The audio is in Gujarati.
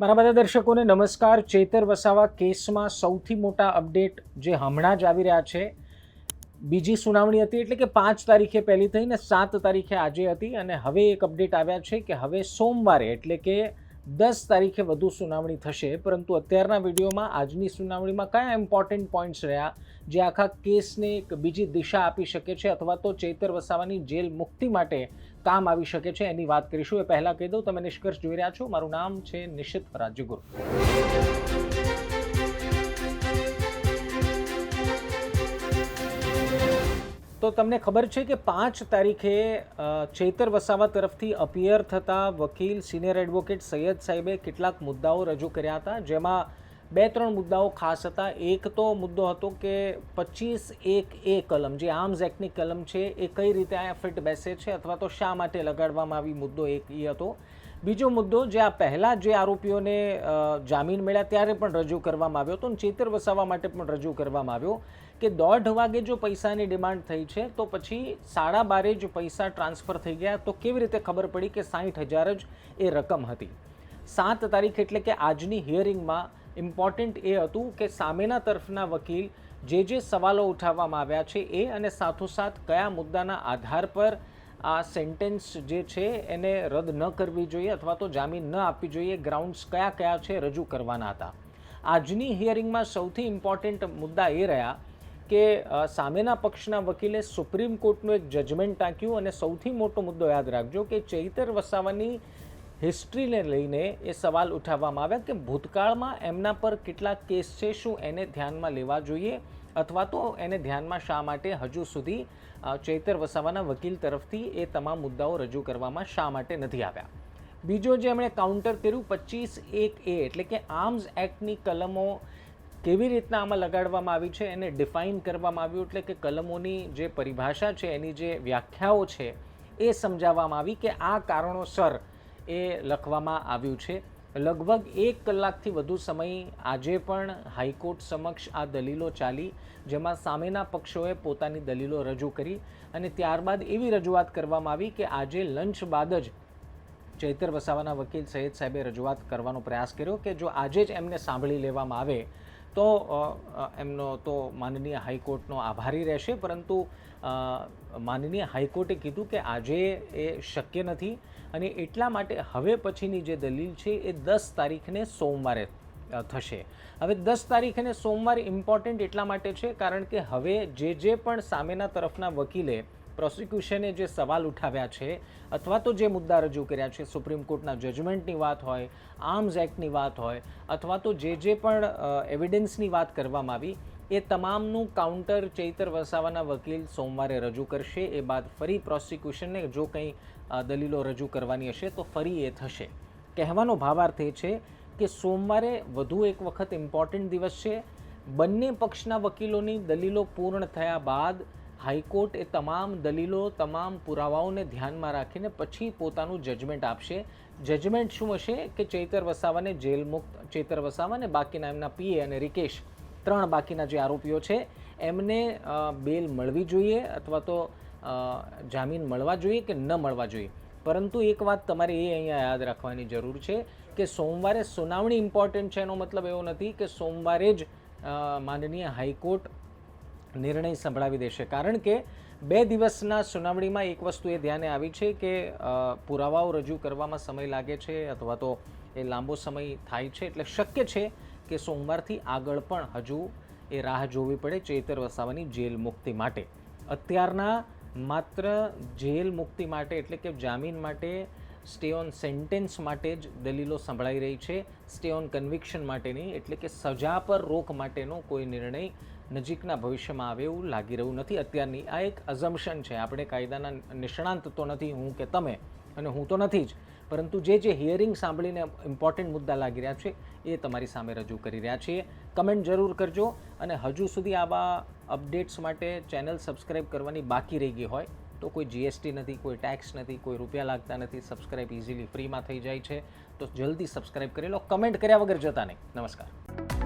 મારા બધા દર્શકોને નમસ્કાર. ચેતર વસાવા કેસમાં સૌથી મોટા અપડેટ જે હમણાં જ આવી રહ્યા છે. બીજી સુનાવણી હતી એટલે કે 5 તારીખે પહેલી થઈને 7 તારીખે આજે હતી અને હવે એક અપડેટ આવ્યા છે કે હવે સોમવારે એટલે કે 10 તારીખે વધુ સુનાવણી થશે. પરંતુ અત્યારના વિડીયોમાં આજની સુનાવણીમાં કયા ઇમ્પોર્ટન્ટ પોઈન્ટ્સ રહ્યા જે આખા કેસને એક બીજી દિશા આપી શકે છે અથવા તો ચેતર વસાવાની જેલ મુક્તિ માટે કામ આવી શકે છે એની વાત કરીશું. એ પહેલાં કહી દઉં, તમે નિષ્કર્ષ જોઈ રહ્યા છો. મારું નામ છે નિશિત રાજ્યગુરુ. તો તમને ખબર છે કે 5 તારીખે ચેતર વસાવા તરફથી અપિયર થતા વકીલ સિનિયર એડવોકેટ સૈયદ સાહેબે કેટલાક મુદ્દાઓ રજૂ કર્યા હતા, જેમાં 2-3 મુદ્દાઓ ખાસ હતા. એક તો મુદ્દો હતો કે 25(1)A કલમ જે આર્મ્સ એક્ટની કલમ છે એ કઈ રીતે અહીંયા ફિટ બેસે છે અથવા તો શા માટે લગાડવામાં આવી, મુદ્દો એક એ હતો. બીજો મુદ્દો જે આ પહેલાં જે આરોપીઓને જામીન મળ્યા ત્યારે પણ રજૂ કરવામાં આવ્યો હતો અને ચેતર વસાવા માટે પણ રજૂ કરવામાં આવ્યો કે 1:30 વાગે જો પૈસાની ડિમાન્ડ થઈ છે તો પછી 12:30 જ પૈસા ટ્રાન્સફર થઈ ગયા, તો કેવી રીતે ખબર પડી કે 60,000 જ એ રકમ હતી. 7 તારીખ એટલે કે આજની હિયરિંગમાં ઇમ્પોર્ટન્ટ એ હતું કે સામેના તરફના વકીલ જે સવાલો ઉઠાવવામાં આવ્યા છે એ અને સાથોસાથ કયા મુદ્દાના આધાર પર આ સેન્ટેન્સ જે છે એને રદ ન કરવી જોઈએ અથવા તો જામીન ન આપવી જોઈએ, ગ્રાઉન્ડ્સ કયા કયા છે રજૂ કરવાના હતા. આજની હિયરિંગમાં સૌથી ઇમ્પોર્ટન્ટ મુદ્દા એ રહ્યા કે સામેના પક્ષના વકીલે સુપ્રીમ કોર્ટનું એક જજમેન્ટ ટાંક્યું અને સૌથી મોટો મુદ્દો યાદ રાખજો કે ચેતર વસાવાની હિસ્ટ્રીને લઈને એ સવાલ ઉઠાવવામાં આવ્યા કે ભૂતકાળમાં એમના પર કેટલા કેસ છે, શું એને ધ્યાનમાં લેવા જોઈએ અથવા તો એને ધ્યાનમાં શા માટે હજુ સુધી ચેતર વસાવાના વકીલ તરફથી એ તમામ મુદ્દાઓ રજૂ કરવામાં શા માટે નથી આવ્યા. બીજો જે એમણે કાઉન્ટર કર્યું 25(1)A એટલે કે આર્મ્સ એક્ટની કલમો કેવી રીતના આમાં લગાડવામાં આવી છે એને ડિફાઇન કરવામાં આવ્યું, એટલે કે કલમોની જે પરિભાષા છે એની જે વ્યાખ્યાઓ છે એ સમજાવવામાં આવી કે આ કારણોસર એ લખવામાં આવ્યું છે. લગભગ 1 કલાકથી વધુ સમય આજે પણ હાઈકોર્ટ સમક્ષ આ દલીલો ચાલી, જેમાં સામેના પક્ષોએ પોતાની દલીલો રજૂ કરી અને ત્યારબાદ એવી રજૂઆત કરવામાં આવી કે આજે લંચ બાદ જ ચેતર વસાવાના વકીલ સૈયદ સાહેબે રજૂઆત કરવાનો પ્રયાસ કર્યો કે જો આજે જ એમને સાંભળી લેવામાં આવે તો એમનો તો માનનીય હાઈકોર્ટનો આભારી રહેશે, પરંતુ માનનીય હાઈકોર્ટે કીધું કે આજે એ શક્ય નથી અને એટલા માટે હવે પછીની જે દલીલ છે એ 10 તારીખને સોમવારે થશે. હવે 10 તારીખને સોમવારે ઇમ્પોર્ટન્ટ એટલા માટે છે કારણ કે હવે જે પણ સામેના તરફના વકીલે પ્રોસિક્યુશને જે સવાલ ઉઠાવ્યા છે અથવા તો જે મુદ્દા રજૂ કર્યા છે, સુપ્રીમ કોર્ટના જજમેન્ટની વાત હોય, આર્મ્સ એક્ટની વાત હોય અથવા તો જે પણ એવિડન્સની વાત કરવામાં આવી, એ તમામનું કાઉન્ટર ચેતર વસાવાના વકીલ સોમવારે રજૂ કરશે. એ બાદ ફરી પ્રોસિક્યુશનને જો કંઈ દલીલો રજૂ કરવાની હશે તો ફરી એ થશે. કહેવાનો ભાવાર્થ એ છે કે સોમવારે વધુ એક વખત ઇમ્પોર્ટન્ટ દિવસ છે. બંને પક્ષના વકીલોની દલીલો પૂર્ણ થયા બાદ હાઈકોર્ટ એ તમામ દલીલો, તમામ પુરાવાઓને ધ્યાનમાં રાખીને પછી પોતાનું જજમેન્ટ આપશે. જજમેન્ટ શું હશે કે ચેતર વસાવાને જેલ મુક્ત, ચેતર વસાવા અને બાકીના એમના પીએ અને રિકેશ 3 બાકીના જે આરોપીઓ છે એમને બેલ મળવી જોઈએ અથવા તો જામીન મળવા જોઈએ કે ન મળવા જોઈએ. પરંતુ એક વાત તમારે એ અહીંયા યાદ રાખવાની જરૂર છે કે સોમવારે સુનાવણી ઇમ્પોર્ટન્ટ છે એનો મતલબ એવો નથી કે સોમવારે જ માનનીય હાઈકોર્ટ નિર્ણય સંભળાવી દેશે, કારણ કે 2 દિવસના સુનાવણીમાં એક વસ્તુ એ ધ્યાને આવી છે કે પુરાવાઓ રજૂ કરવામાં સમય લાગે છે અથવા તો એ લાંબો સમય થાય છે, એટલે શક્ય છે કે સોમવારથી આગળ પણ હજુ એ રાહ જોવી પડે ચેતર વસાવાની જેલ મુક્તિ માટે. અત્યારના માત્ર જેલ મુક્તિ માટે એટલે કે જામીન માટે, સ્ટે ઓન સેન્ટેન્સ માટે જ દલીલો સંભળાઈ રહી છે. સ્ટે ઓન કન્વિક્શન માટે નહીં, એટલે કે સજા પર રોક માટેનો કોઈ નિર્ણય નજીકના ભવિષ્યમાં આવે એવું લાગી રહ્યું નથી અત્યારની. આ એક અઝમ્પશન છે. આપણે કાયદાના નિષ્ણાંત તો નથી હું કે તમે, અને હું તો નથી જ, પરંતુ જે હિયરિંગ સાંભળીને ઇમ્પોર્ટન્ટ મુદ્દા લાગી રહ્યા છે એ તમારી સામે રજૂ કરી રહ્યા છીએ. કમેન્ટ જરૂર કરજો અને હજુ સુધી આવા અપડેટ્સ માટે ચેનલ સબસ્ક્રાઈબ કરવાની બાકી રહી ગઈ હોય તો કોઈ જીએસટી નથી, કોઈ ટેક્સ નથી, કોઈ રૂપિયા લાગતા નથી, સબસ્ક્રાઈબ ઇઝીલી ફ્રીમાં થઈ જાય છે, તો જલ્દી સબસ્ક્રાઈબ કરી લો. કમેન્ટ કર્યા વગર જતા નહીં. નમસ્કાર.